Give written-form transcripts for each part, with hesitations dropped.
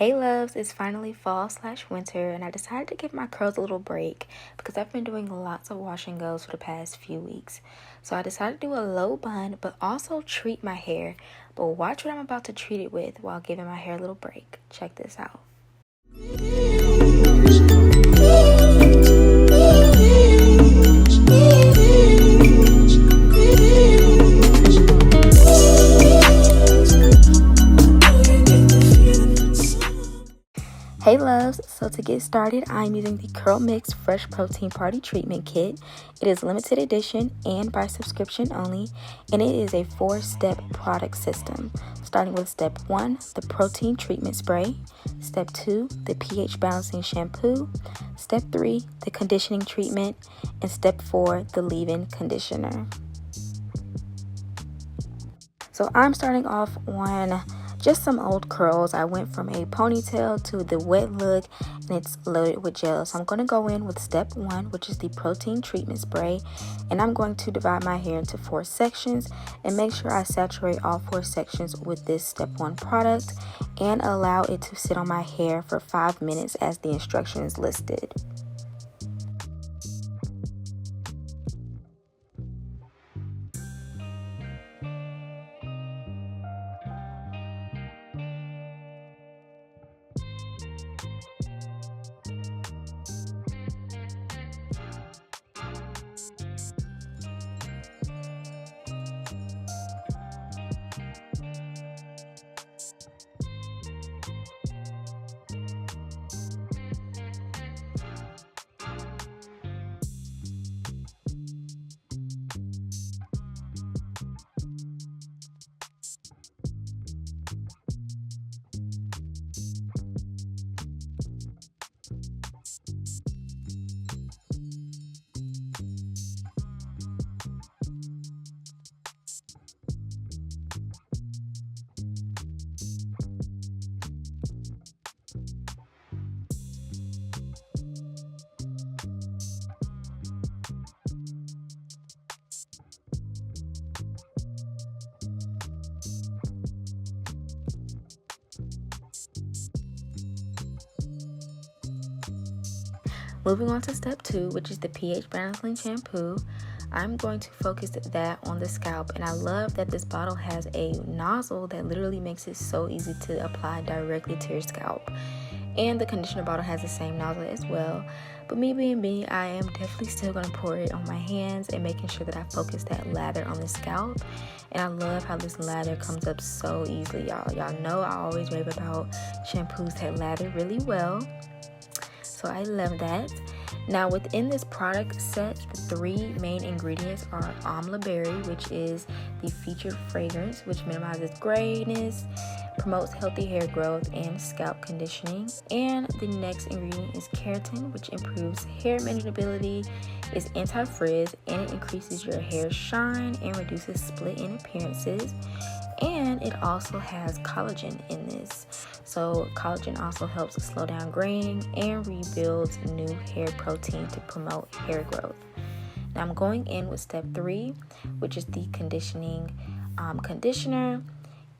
Hey loves, it's finally fall/winter and I decided to give my curls a little break because I've been doing lots of wash and goes for the past few weeks. So I decided to do a low bun but also treat my hair. But watch what I'm about to treat it with while giving my hair a little break. Check this out. Hey loves, so to get started, I'm using the Curlmix Fresh Protein Party Treatment Kit. It is limited edition and by subscription only, and it is a 4-step product system. Starting with step 1, the protein treatment spray. Step 2, the pH balancing shampoo. Step 3, the conditioning treatment. And step 4, the leave-in conditioner. So I'm starting off on just some old curls. I went from a ponytail to the wet look and it's loaded with gel. So I'm going to go in with step 1, which is the protein treatment spray, and I'm going to divide my hair into 4 sections and make sure I saturate all 4 sections with this step 1 product and allow it to sit on my hair for 5 minutes as the instructions listed. Moving on to step 2, which is the pH balancing shampoo. I'm going to focus that on the scalp, and I love that this bottle has a nozzle that literally makes it so easy to apply directly to your scalp. And the conditioner bottle has the same nozzle as well. But me being me, I am definitely still going to pour it on my hands and making sure that I focus that lather on the scalp. And I love how this lather comes up so easily, y'all. Y'all know I always rave about shampoos that lather really well. So I love that. Now within this product set, the 3 main ingredients are amla berry, which is the featured fragrance, which minimizes grayness, promotes healthy hair growth and scalp conditioning. And the next ingredient is keratin, which improves hair manageability, is anti-frizz, and it increases your hair shine and reduces split-end appearances. And it also has collagen in this. So collagen also helps slow down graying and rebuilds new hair protein to promote hair growth. Now I'm going in with step 3, which is the conditioning conditioner.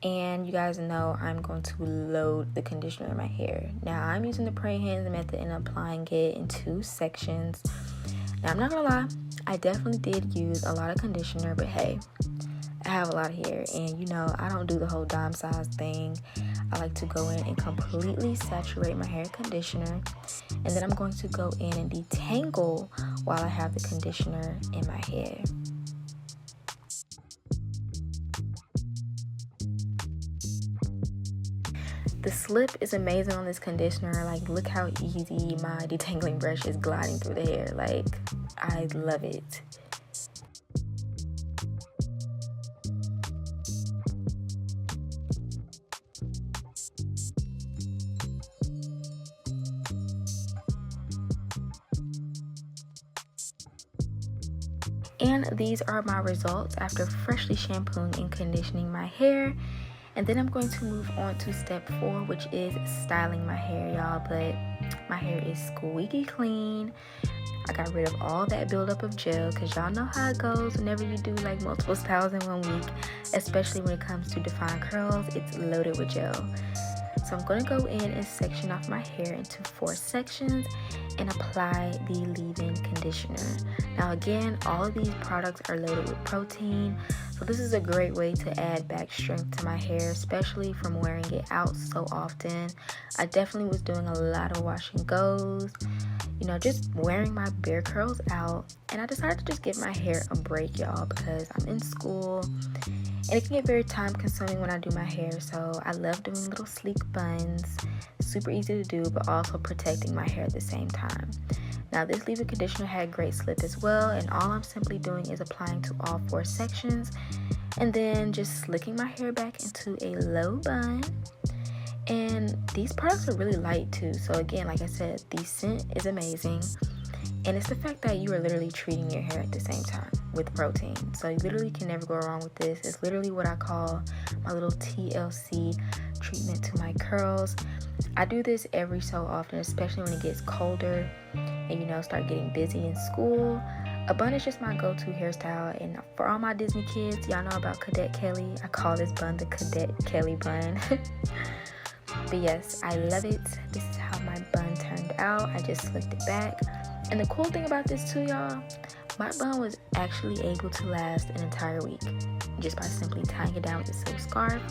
And you guys know I'm going to load the conditioner in my hair. Now I'm using the praying hands method and applying it in 2 sections. Now I'm not gonna lie, I definitely did use a lot of conditioner, but hey, I have a lot of hair, and you know I don't do the whole dime size thing. I like to go in and completely saturate my hair conditioner, and then I'm going to go in and detangle while I have the conditioner in my hair. The slip is amazing on this conditioner. Like, look how easy my detangling brush is gliding through the hair. Like, I love it. And these are my results after freshly shampooing and conditioning my hair. And then I'm going to move on to step 4, which is styling my hair, y'all. But my hair is squeaky clean. I got rid of all that buildup of gel, because y'all know how it goes whenever you do like multiple styles in one week, especially when it comes to defined curls. It's loaded with gel. So so I'm going to go in and section off my hair into 4 sections and apply the leave-in conditioner. Now again, all of these products are loaded with protein, so this is a great way to add back strength to my hair, especially from wearing it out so often. I definitely was doing a lot of wash and goes, you know, just wearing my bear curls out, and I decided to just give my hair a break, y'all, because I'm in school and it can get very time consuming when I do my hair. So I love doing little sleek buns, super easy to do, but also protecting my hair at the same time. Now this leave-in conditioner had great slip as well, and all I'm simply doing is applying to all 4 sections and then just slicking my hair back into a low bun. And these products are really light too, so again, like I said, the scent is amazing, and it's the fact that you are literally treating your hair at the same time with protein. So you literally can never go wrong with this. It's literally what I call my little TLC treatment to my curls. I do this every so often, especially when it gets colder and, you know, start getting busy in school. A bun is just my go-to hairstyle, and for all my Disney kids, y'all know about Cadet Kelly. I call this bun the Cadet Kelly bun. But yes, I love it. This is how my bun turned out. I just slicked it back. And the cool thing about this too, y'all, my bun was actually able to last an entire week just by simply tying it down with a silk scarf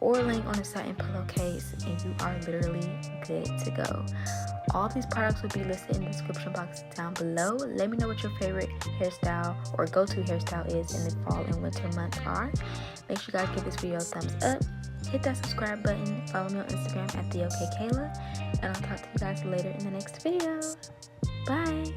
or laying on a satin pillowcase, and you are literally good to go. All these products will be listed in the description box down below. Let me know what your favorite hairstyle or go-to hairstyle is in the fall and winter months are. Make sure you guys give this video a thumbs up. Hit that subscribe button. Follow me on Instagram at the OKae Kaela. And I'll talk to you guys later in the next video. Bye.